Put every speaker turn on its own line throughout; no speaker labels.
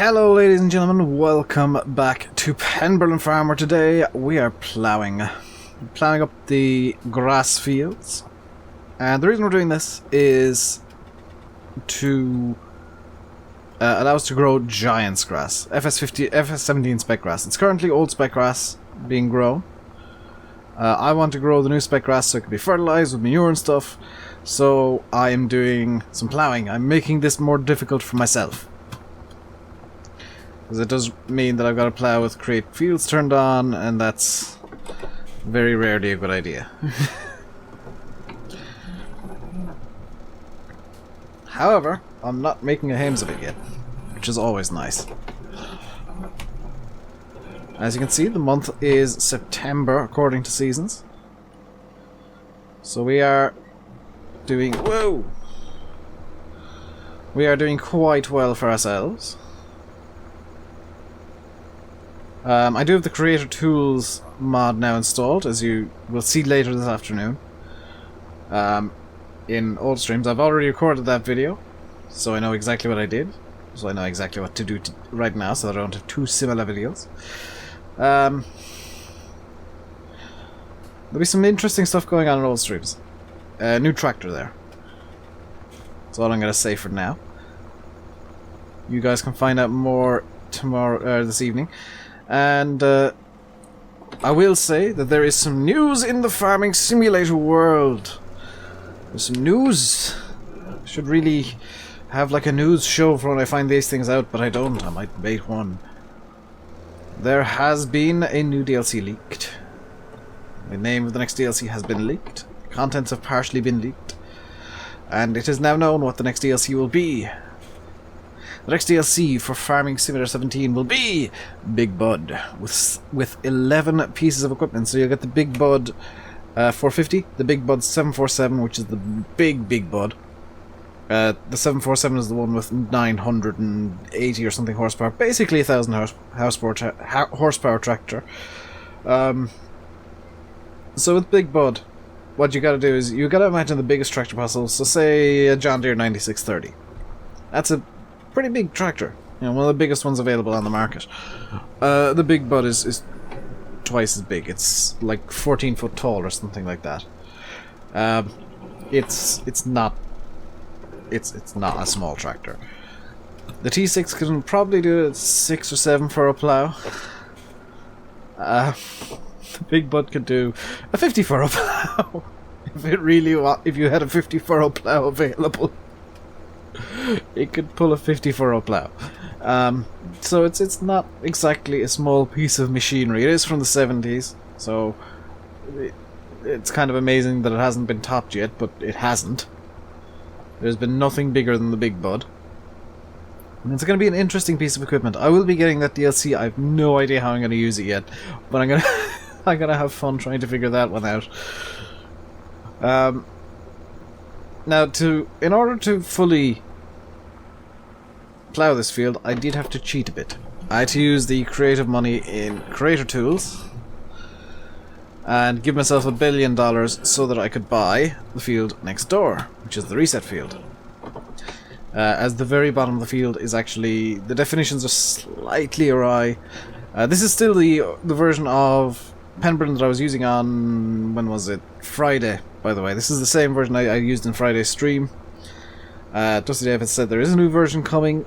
Hello ladies and gentlemen, welcome back to Penberlan Farm, where today we are ploughing up the grass fields. And the reason we're doing this is to allow us to grow giants grass, FS17 spec grass. It's currently old spec grass being grown. I want to grow the new spec grass so it can be fertilized with manure and stuff, so I am doing some ploughing. I'm making this more difficult for myself, because it does mean that I've got to plough with create fields turned on, and that's very rarely a good idea. However, I'm not making a hames of it yet, which is always nice. As you can see, the month is September according to seasons. So we are doing... whoa! We are doing quite well for ourselves. I do have the Creator Tools mod now installed, as you will see later this afternoon. In old streams, I've already recorded that video, so I know exactly what I did. So I know exactly what to do right now, so that I don't have two similar videos. There'll be some interesting stuff going on in old streams. New tractor there. That's all I'm going to say for now. You guys can find out more tomorrow, this evening. And I will say that there is some news in the farming simulator world. There's some news. I should really have like a news show for when I find these things out, but I don't. I might make one. There has been a new DLC leaked. The name of the next DLC has been leaked. The contents have partially been leaked. And it is now known what the next DLC will be. The next DLC for Farming Simulator 17 will be Big Bud, with 11 pieces of equipment. So you'll get the Big Bud 450, the Big Bud 747, which is the big Bud. The 747 is the one with 980 or something horsepower, basically 1,000 horsepower tractor. So with Big Bud, what you gotta do is you gotta imagine the biggest tractor possible. So say a John Deere 9630. That's a pretty big tractor, you know, one of the biggest ones available on the market. The Big Bud is twice as big. It's like 14 foot tall or something like that. It's not a small tractor. The T6 can probably do a 6 or 7 for a plough. The Big Bud could do a 50 for a plough. If you had a 50 furrow plough available, it could pull a 50 furrow plough. So it's not exactly a small piece of machinery. It is from the 70s, so it's kind of amazing that it hasn't been topped yet, but it hasn't. There's been nothing bigger than the Big Bud. And it's going to be an interesting piece of equipment. I will be getting that DLC. I have no idea how I'm going to use it yet, but I'm gonna have fun trying to figure that one out. Now, in order to fully plough this field, I did have to cheat a bit. I had to use the creative money in Creator Tools and give myself $1 billion so that I could buy the field next door, which is the reset field. As the very bottom of the field is actually... the definitions are slightly awry. This is still the version of Penberlan that I was using on... when was it? Friday, by the way. This is the same version I used in Friday's stream. DustyDave has said there is a new version coming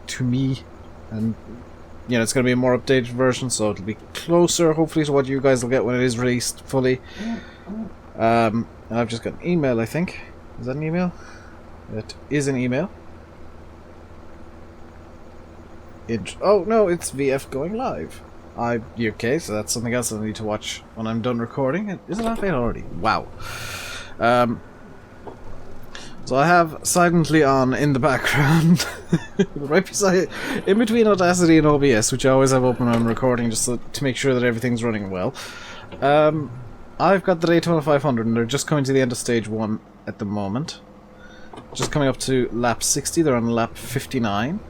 to me, and you know, it's going to be a more updated version, so it'll be closer hopefully to what you guys will get when it is released fully. And I've just got an email, I think. Is that an email? It is an email. Oh no, it's VF going live. Okay, so that's something else I need to watch when I'm done recording. Is it off already? Wow. So I have silently on in the background, right beside, in between Audacity and OBS, which I always have open when I'm recording, just to make sure that everything's running well. I've got the Daytona 500, and they're just coming to the end of stage 1 at the moment. Just coming up to lap 60, they're on lap 59.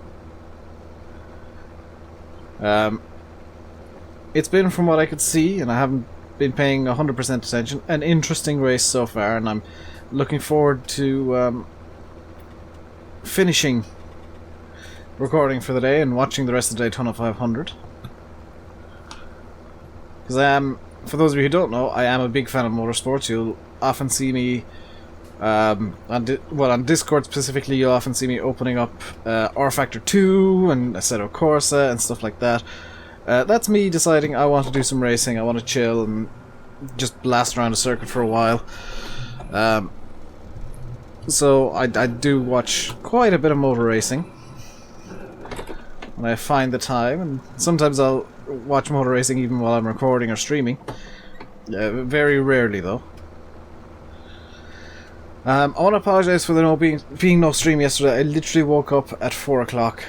It's been, from what I could see, and I haven't been paying 100% attention, an interesting race so far, and I'm looking forward to finishing recording for the day and watching the rest of the Daytona 500. Because I am, for those of you who don't know, I am a big fan of motorsports. You'll often see me, on Discord specifically, you'll often see me opening up R Factor 2 and Assetto Corsa and stuff like that. That's me deciding I want to do some racing, I want to chill and just blast around a circuit for a while. So I do watch quite a bit of motor racing when I find the time, and sometimes I'll watch motor racing even while I'm recording or streaming. Very rarely though. I want to apologise for there being no stream yesterday. I literally woke up at 4 o'clock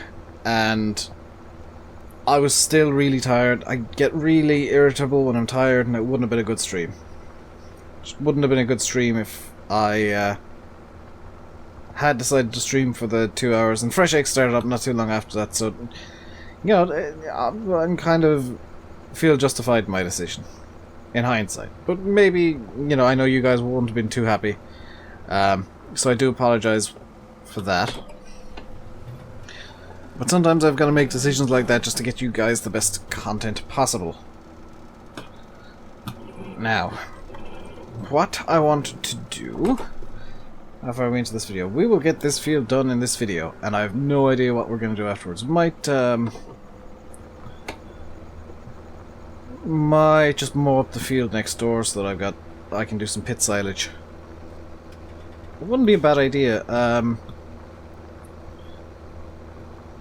and I was still really tired. I get really irritable when I'm tired, and it wouldn't have been a good stream. It wouldn't have been a good stream if I had decided to stream for the 2 hours, and Fresh Egg started up not too long after that, so you know, I'm kind of feel justified in my decision in hindsight. But maybe, you know, I know you guys won't have been too happy, so I do apologise for that. But sometimes I've got to make decisions like that just to get you guys the best content possible. Now, what I want to do, how far are we into this video? We will get this field done in this video, and I have no idea what we're going to do afterwards. Might just mow up the field next door so that I can do some pit silage. It wouldn't be a bad idea.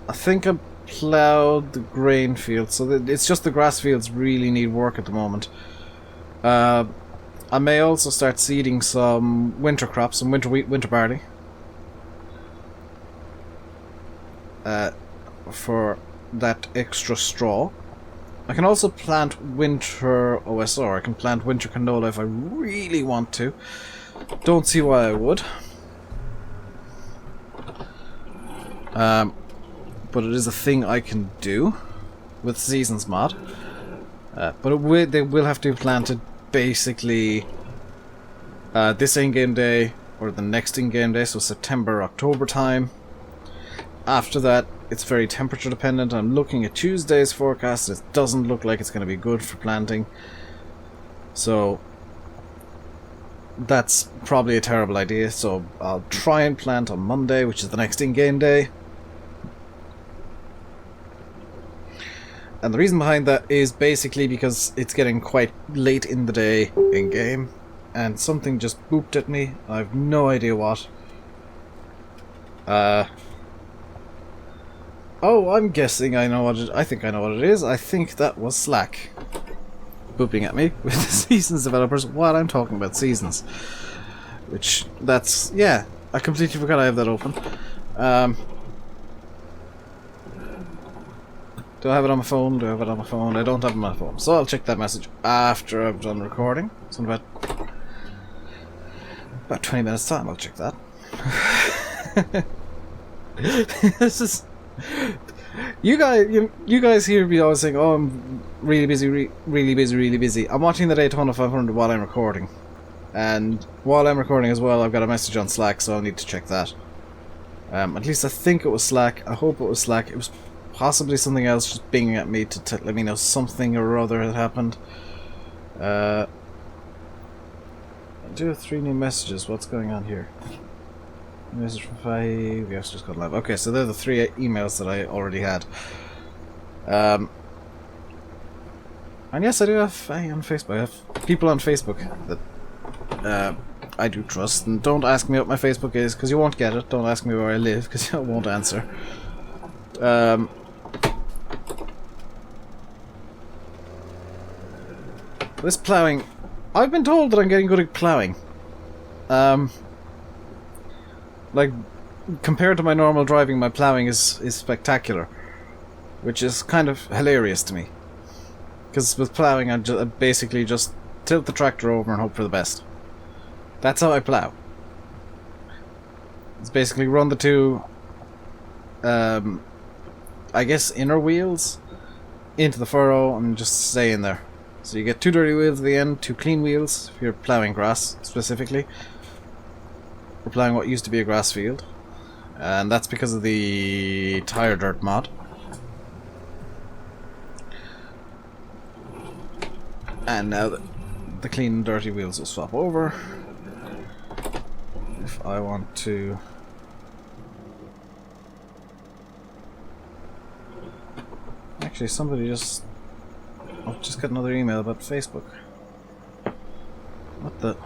I think I ploughed the grain field, so it's just the grass fields really need work at the moment. I may also start seeding some winter crops, some winter wheat, winter barley. For that extra straw. I can also plant winter OSR. I can plant winter canola if I really want to. Don't see why I would. But it is a thing I can do with Seasons mod. But they will have to be planted basically this in-game day or the next in-game day, so September, October time. After that, it's very temperature dependent. I'm looking at Tuesday's forecast. It doesn't look like it's going to be good for planting. So that's probably a terrible idea. So I'll try and plant on Monday, which is the next in-game day. And the reason behind that is basically because it's getting quite late in the day in-game, and something just booped at me. I have no idea what. Oh, I'm guessing I know what it... I think I know what it is. I think that was Slack booping at me with the Seasons developers while I'm talking about Seasons. Which, that's... yeah, I completely forgot I have that open. Do I have it on my phone? Do I have it on my phone? I don't have it on my phone. So I'll check that message after I've done recording. So in about 20 minutes time I'll check that. This is... You guys hear me always saying, oh, I'm really busy, really busy. I'm watching the Daytona 500 while I'm recording. And while I'm recording as well, I've got a message on Slack, so I'll need to check that. At least I think it was Slack. I hope it was Slack. It was possibly something else just binging at me to let me know something or other had happened. I do have 3 new messages. What's going on here? Message from 5. Yes, just got live. Okay, so they're the 3 emails that I already had. And yes, I do have on Facebook. I have people on Facebook that I do trust. And don't ask me what my Facebook is, because you won't get it. Don't ask me where I live, because I won't answer. This ploughing, I've been told that I'm getting good at ploughing. Like, compared to my normal driving, my ploughing is spectacular, which is kind of hilarious to me. Because with ploughing, I basically just tilt the tractor over and hope for the best. That's how I plough. It's basically run the 2, I guess, inner wheels into the furrow and just stay in there. So you get 2 dirty wheels at the end, 2 clean wheels if you're ploughing grass specifically. We're ploughing what used to be a grass field. And that's because of the tire dirt mod. And now the clean and dirty wheels will swap over. If I want to... Actually, somebody just... I've just got another email about Facebook. What the...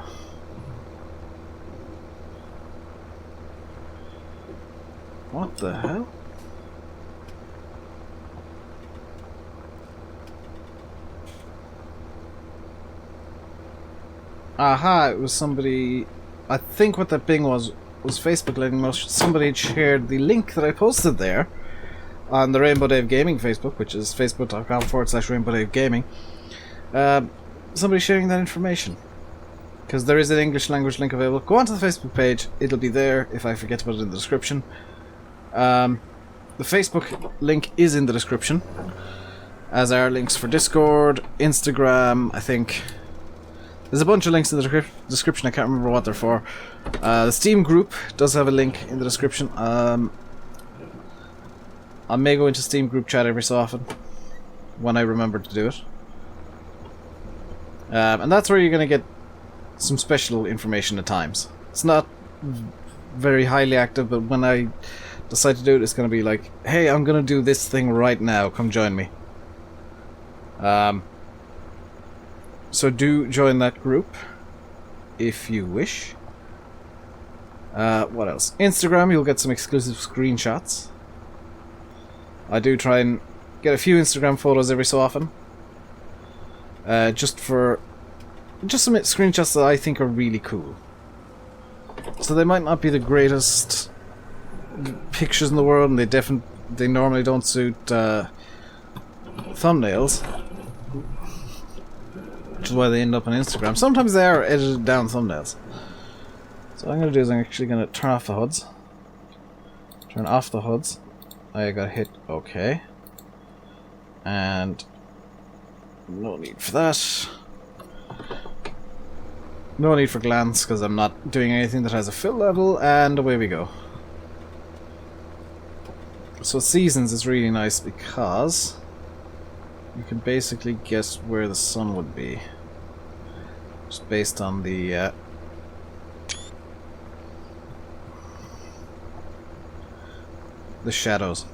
What the hell? Aha, it was somebody... I think what that ping was Facebook letting know somebody had shared the link that I posted there on the Rainbow Dave Gaming Facebook, which is facebook.com/Rainbow Dave Gaming. Somebody sharing that information. Because there is an English language link available. Go onto the Facebook page, it'll be there if I forget to put it in the description. The Facebook link is in the description, as are links for Discord, Instagram, I think. There's a bunch of links in the description, I can't remember what they're for. The Steam group does have a link in the description. I may go into Steam group chat every so often, when I remember to do it. And that's where you're going to get some special information at times. It's not very highly active, but when I decide to do it, it's going to be like, hey, I'm going to do this thing right now, come join me. So do join that group if you wish. What else? Instagram, you'll get some exclusive screenshots. I do try and get a few Instagram photos every so often. Just some screenshots that I think are really cool. So they might not be the greatest pictures in the world, and they normally don't suit thumbnails, which is why they end up on Instagram. Sometimes they are edited down thumbnails. So what I'm going to do is I'm actually going to turn off the hoods. Turn off the hoods. I gotta hit OK. And no need for that. No need for glance because I'm not doing anything that has a fill level, and away we go. So seasons is really nice because you can basically guess where the sun would be, just based on the shadows.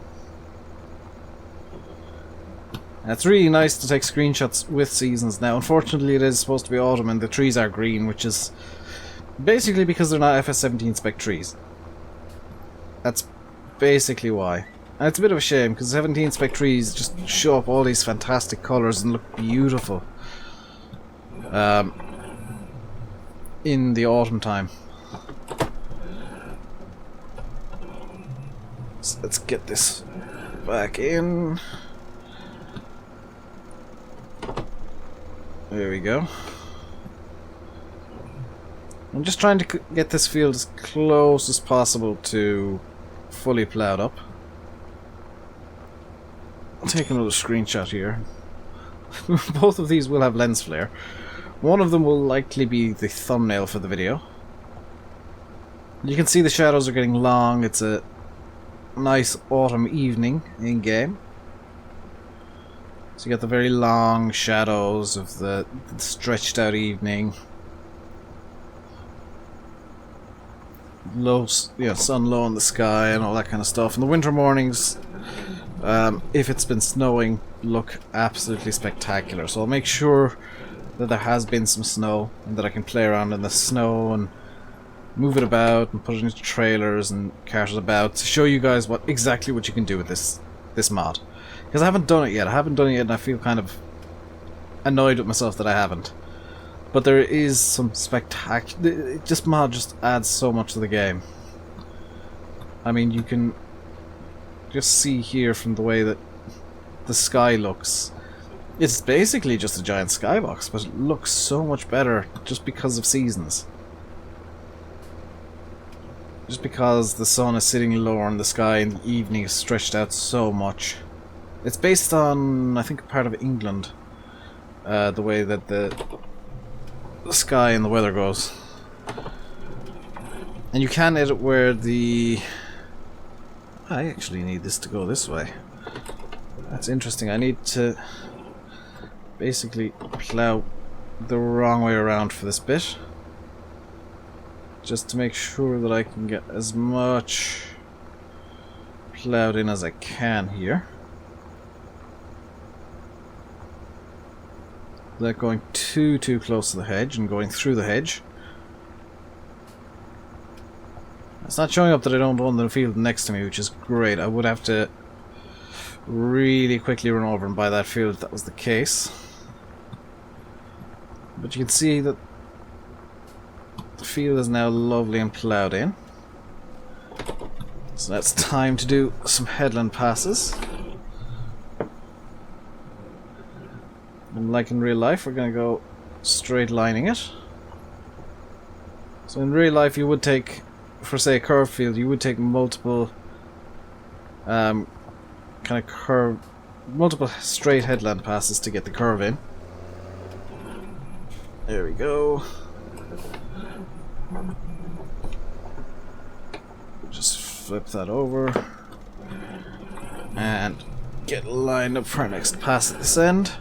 And it's really nice to take screenshots with seasons now. Unfortunately, it is supposed to be autumn and the trees are green, which is basically because they're not FS17 spec trees. That's basically why. And it's a bit of a shame because 17 spec trees just show up all these fantastic colours and look beautiful in the autumn time. So let's get this back in. There we go. I'm just trying to get this field as close as possible to fully ploughed up. I'll take another screenshot here. Both of these will have lens flare. One of them will likely be the thumbnail for the video. You can see the shadows are getting long. It's a nice autumn evening in game. So you got the very long shadows of the stretched out evening. Low, sun low in the sky and all that kind of stuff. And the winter mornings, if it's been snowing, look absolutely spectacular. So I'll make sure that there has been some snow and that I can play around in the snow and move it about and put it into trailers and cart it about to show you guys exactly what you can do with this mod. Because I haven't done it yet. And I feel kind of annoyed with myself that I haven't. But there is some spectacular... This mod just adds so much to the game. I mean, you can just see here from the way that the sky looks. It's basically just a giant skybox, but it looks so much better just because of seasons. Just because the sun is sitting lower in the sky and the evening is stretched out so much. It's based on, I think, part of England. The way that the sky and the weather goes. And you can edit where the I actually need this to go this way. That's interesting. I need to basically plough the wrong way around for this bit. Just to make sure that I can get as much ploughed in as I can here. Without going too close to the hedge and going through the hedge. It's not showing up that I don't own the field next to me, which is great. I would have to really quickly run over and buy that field if that was the case. But you can see that the field is now lovely and ploughed in. So that's time to do some headland passes. And like in real life, we're going to go straight lining it. So in real life you would take, for say a curved field, you would take multiple multiple straight headland passes to get the curve in. There we go. Just flip that over and get lined up for our next pass at this end.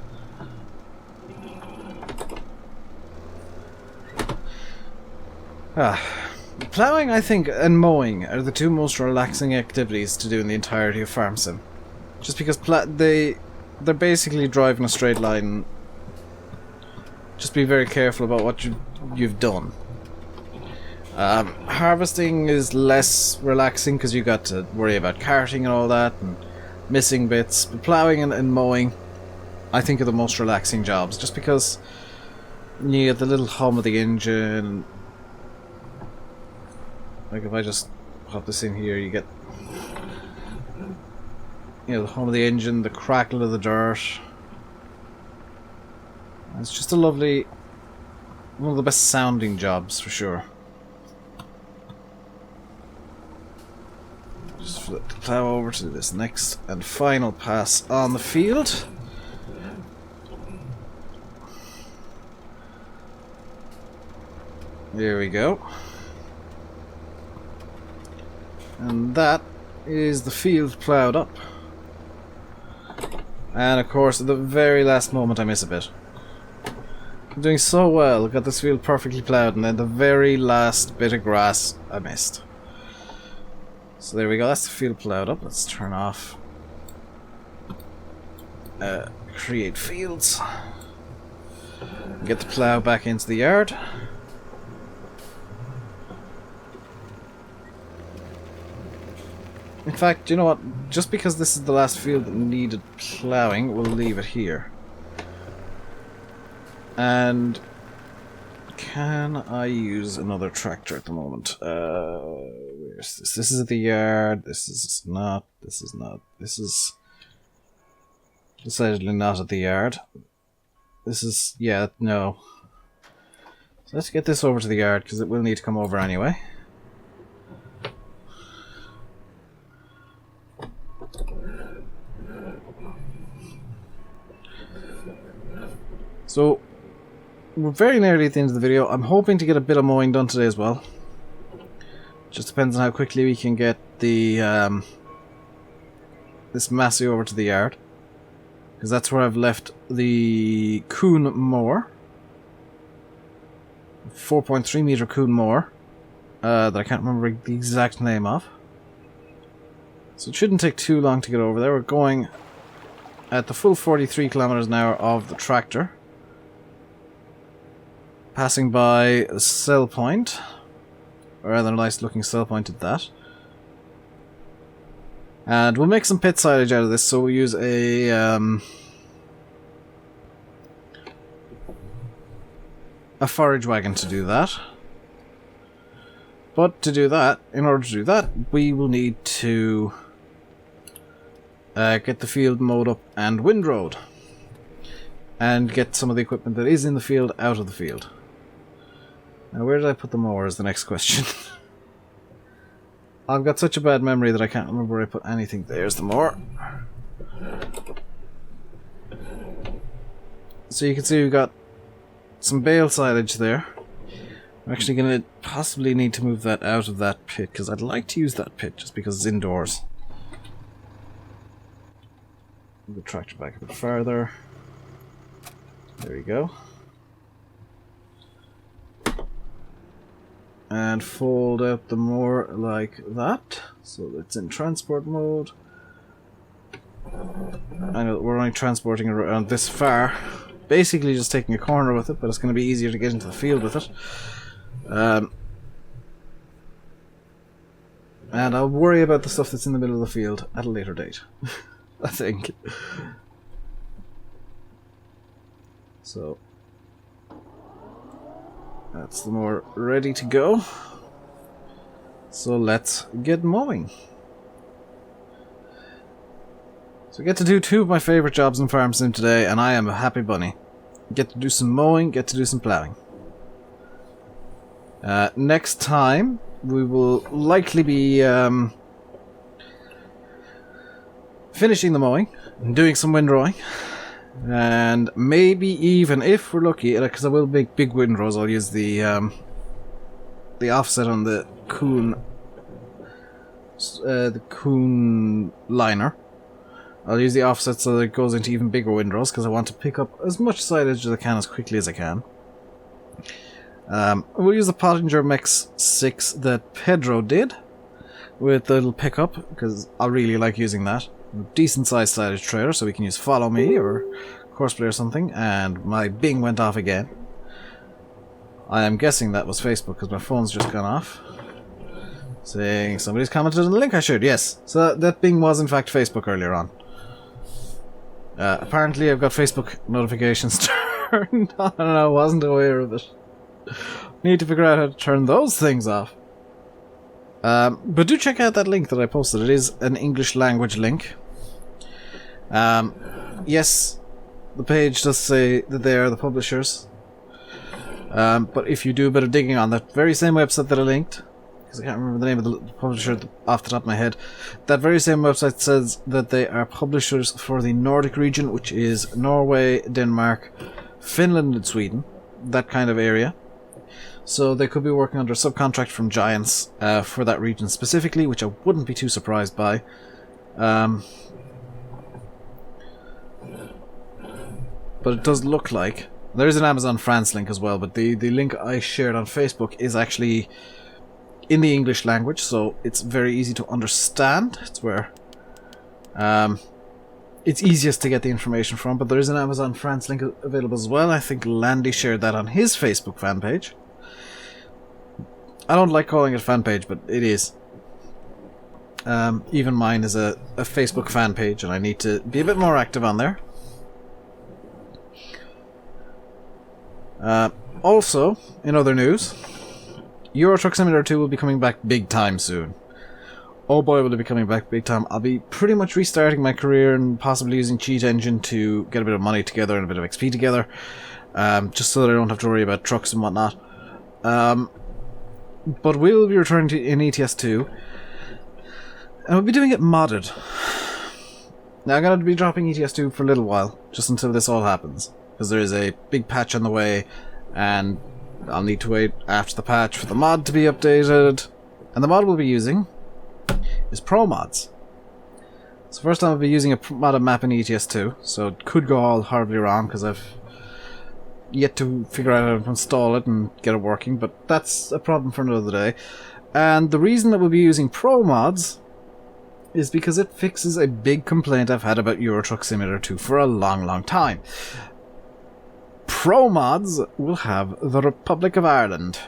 Plowing, I think, and mowing are the two most relaxing activities to do in the entirety of Farm Sim. Just because they're basically driving a straight line. Just be very careful about what you've done. Harvesting is less relaxing because you got to worry about carting and all that and missing bits. But plowing and mowing, I think, are the most relaxing jobs. Just because you get the little hum of the engine. Like if I just pop this in here, you get, you know, the hum of the engine, the crackle of the dirt. It's just a lovely, one of the best sounding jobs for sure. Just flip the plough over to this next and final pass on the field. There we go. And that is the field ploughed up. And of course, at the very last moment I miss a bit. I'm doing so well, got this field perfectly ploughed, and then the very last bit of grass I missed. So there we go, that's the field ploughed up. Let's turn off create fields. Get the plough back into the yard. In fact, you know what? Just because this is the last field that needed ploughing, we'll leave it here. And can I use another tractor at the moment? Where's this? This is at the yard. This is not. This is not. This is decidedly not at the yard. This is, yeah, no. So let's get this over to the yard because it will need to come over anyway. So, we're very nearly at the end of the video. I'm hoping to get a bit of mowing done today as well. Just depends on how quickly we can get the this Massey over to the yard. Because that's where I've left the Kuhn mower. 4.3 meter Kuhn mower. That I can't remember the exact name of. So it shouldn't take too long to get over there. We're going at the full 43 kilometers an hour of the tractor. Passing by a cell point. A rather nice looking cell point at that. And we'll make some pit silage out of this, so we'll use a forage wagon to do that. But to do that, in order to do that, we will need to get the field mowed up and windrowed. And get some of the equipment that is in the field out of the field. Now, where did I put the mower is the next question. I've got such a bad memory that I can't remember where I put anything. There's the mower. So you can see we've got some bale silage there. I'm actually going to possibly need to move that out of that pit, because I'd like to use that pit just because it's indoors. Move the tractor back a bit further. There we go. And fold out the mower like that, so it's in transport mode. I know that we're only transporting around this far, basically just taking a corner with it, but it's going to be easier to get into the field with it. And I'll worry about the stuff that's in the middle of the field at a later date, I think. So, that's the mower ready to go. So let's get mowing. So I get to do two of my favourite jobs in Farm Sim today, and I am a happy bunny. Get to do some mowing, get to do some ploughing. Next time, we will likely be finishing the mowing and doing some windrowing. And maybe even, if we're lucky, because I will make big windrows, I'll use the offset on the Kuhn liner. I'll use the offset so that it goes into even bigger windrows, because I want to pick up as much silage as I can as quickly as I can. We'll use the Pottinger Mix 6 that Pedro did with the little pickup, because I really like using that. Decent sized silage trailer, so we can use Follow Me or Courseplay or something. And my Bing went off again. I am guessing that was Facebook, because my phone's just gone off. Saying somebody's commented on the link I shared. Yes, so that Bing was in fact Facebook earlier on. Apparently I've got Facebook notifications turned on and I wasn't aware of it. Need to figure out how to turn those things off. But do check out that link that I posted. It is an English language link. Yes, the page does say that they are the publishers. But if you do a bit of digging on that very same website that I linked, because I can't remember the name of the publisher off the top of my head, that very same website says that they are publishers for the Nordic region, which is Norway, Denmark, Finland and Sweden, that kind of area. So they could be working under subcontract from giants for that region specifically, which I wouldn't be too surprised by. But it does look like there is an Amazon France link as well, but the link I shared on Facebook is actually in the English language, so it's very easy to understand. It's where it's easiest to get the information from, but there is an Amazon France link available as well. I think Landy shared that on his Facebook fan page. I don't like calling it a fan page, but it is. Even mine is a Facebook fan page, and I need to be a bit more active on there. Also, in other news, Euro Truck Simulator 2 will be coming back big time soon. Oh boy, will it be coming back big time. I'll be pretty much restarting my career and possibly using Cheat Engine to get a bit of money together and a bit of XP together. Just so that I don't have to worry about trucks and whatnot. But we'll be returning to in ETS 2. And we'll be doing it modded. Now I'm going to be dropping ETS 2 for a little while, just until this all happens. Because there is a big patch on the way, and I'll need to wait after the patch for the mod to be updated. And the mod we'll be using is Pro Mods. So first time I'll be using a modded map in ETS 2, so it could go all horribly wrong because I've yet to figure out how to install it and get it working, but that's a problem for another day. And the reason that we'll be using Pro Mods is because it fixes a big complaint I've had about Euro Truck Simulator 2 for a long time. Pro Mods will have the Republic of Ireland.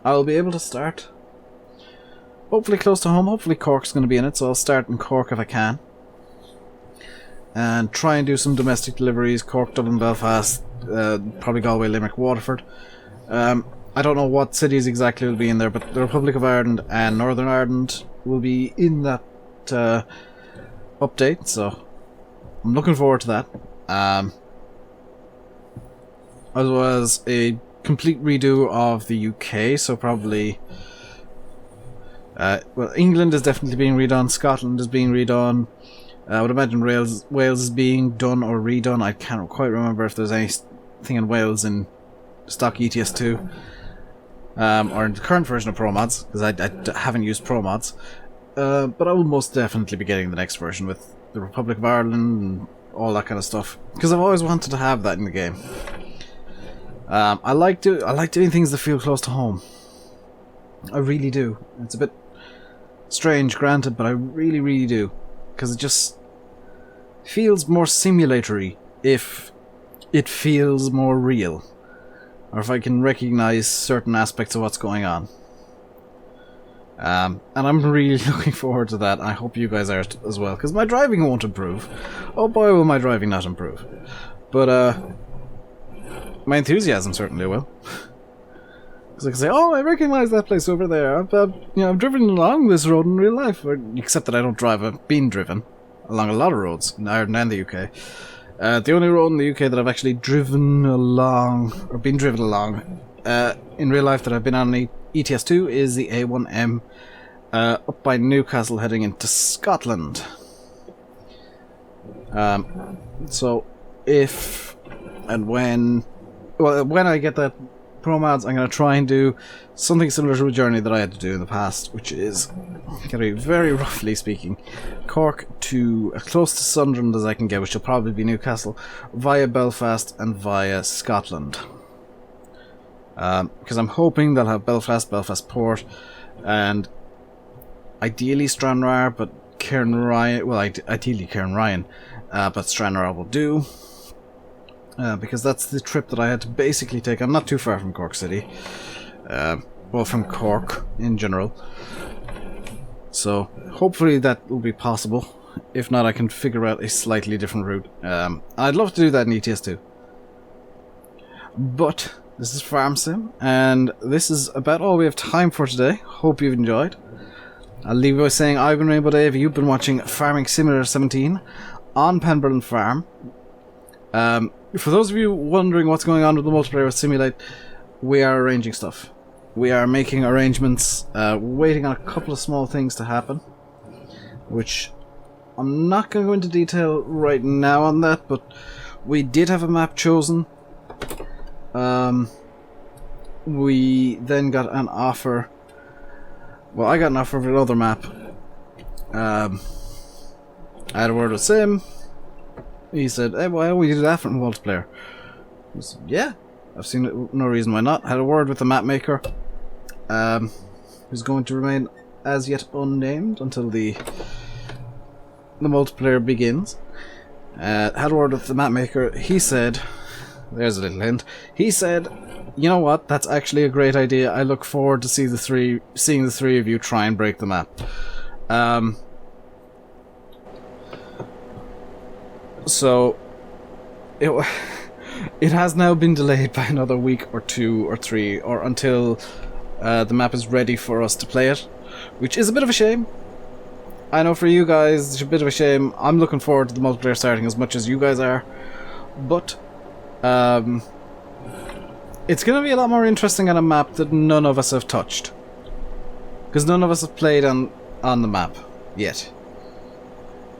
I'll be able to start hopefully close to home. Hopefully Cork's going to be in it, so I'll start in Cork if I can. And try and do some domestic deliveries, Cork, Dublin, Belfast, probably Galway, Limerick, Waterford. I don't know what cities exactly will be in there, but the Republic of Ireland and Northern Ireland will be in that update, so I'm looking forward to that. As well as a complete redo of the UK, so probably well, England is definitely being redone, Scotland is being redone, I would imagine Wales is being done or redone. I can't quite remember if there's anything in Wales in stock ETS 2 or in the current version of Pro Mods, because I haven't used Pro Mods. But I will most definitely be getting the next version with the Republic of Ireland and all that kind of stuff, because I've always wanted to have that in the game. I like doing things that feel close to home. I really do. It's a bit strange, granted, but I really, really do, because it just feels more simulatory if it feels more real, or if I can recognize certain aspects of what's going on. And I'm really looking forward to that. I hope you guys are as well, because my driving won't improve. Oh boy, will my driving not improve. But my enthusiasm certainly will. Because I can say, oh, I recognize that place over there. I've driven along this road in real life. Except that I don't drive. I've been driven along a lot of roads in Ireland and the UK. The only road in the UK that I've actually driven along, or been driven along, in real life that I've been on the ETS2 is the A1M up by Newcastle heading into Scotland. So if and when I get that Pro Mods, I'm going to try and do something similar to a journey that I had to do in the past, which is going to be, very roughly speaking, Cork to as close to Sunderland as I can get, which will probably be Newcastle, via Belfast and via Scotland. Because I'm hoping they'll have Belfast Port, and ideally Stranraer, but Cairnryan, well, ideally Cairnryan, but Stranraer will do. Because that's the trip that I had to basically take. I'm not too far from Cork City. Well, from Cork in general. So, hopefully that will be possible. If not, I can figure out a slightly different route. I'd love to do that in ETS2. But, this is Farm Sim, and this is about all we have time for today. Hope you've enjoyed. I'll leave you by saying I've been Rainbow Dave. You've been watching Farming Simulator 17 on Penberlan Farm. For those of you wondering what's going on with the multiplayer with Simulate, we are arranging stuff. We are making arrangements, waiting on a couple of small things to happen, which I'm not going to go into detail right now on that, but we did have a map chosen. We then got an offer. Well, I got an offer of another map. I had a word with Sim. He said, hey, why don't we do that for multiplayer? I said, yeah, I've seen no reason why not. Had a word with the map maker, who's going to remain as yet unnamed until the multiplayer begins. Had a word with the map maker. He said, there's a little hint. He said, you know what? That's actually a great idea. I look forward to seeing the three of you try and break the map. So, it has now been delayed by another week or 2 or 3, or until the map is ready for us to play it, which is a bit of a shame. I know for you guys it's a bit of a shame. I'm looking forward to the multiplayer starting as much as you guys are, but it's going to be a lot more interesting on a map that none of us have touched, because none of us have played on the map yet.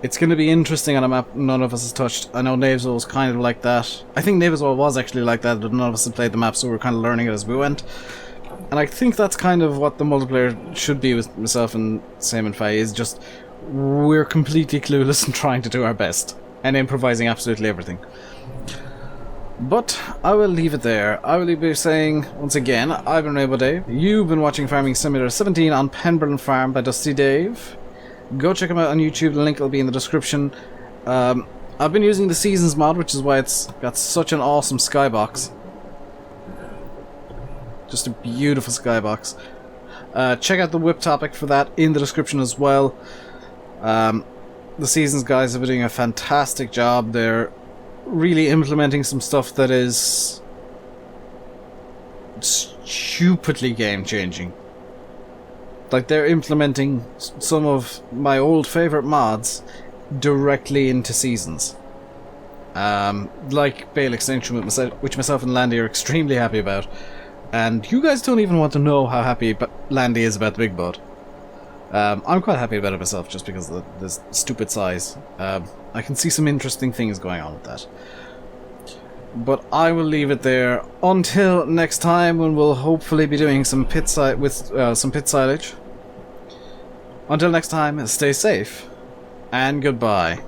It's going to be interesting on a map none of us has touched. I know Knaveswell was kind of like that. I think Knaveswell was actually like that, but none of us had played the map, so we were kind of learning it as we went. And I think that's kind of what the multiplayer should be with myself and Sam and Faye, is just we're completely clueless and trying to do our best, and improvising absolutely everything. But I will leave it there. I will be saying, once again, I've been Rainbow Dave. You've been watching Farming Simulator 17 on Penberlan Farm by DustyDave. Go check him out on YouTube, the link will be in the description. I've been using the Seasons mod, which is why it's got such an awesome skybox. Just a beautiful skybox. Check out the whip topic for that in the description as well. The Seasons guys have been doing a fantastic job. They're really implementing some stuff that is stupidly game-changing. Like, they're implementing some of my old favourite mods directly into Seasons. Like Bale Extinction, which myself and Landy are extremely happy about. And you guys don't even want to know how happy Landy is about the Big Bud. I'm quite happy about it myself, just because of the stupid size. I can see some interesting things going on with that. But I will leave it there until next time, when we'll hopefully be doing some pit silage. Until next time, stay safe and goodbye.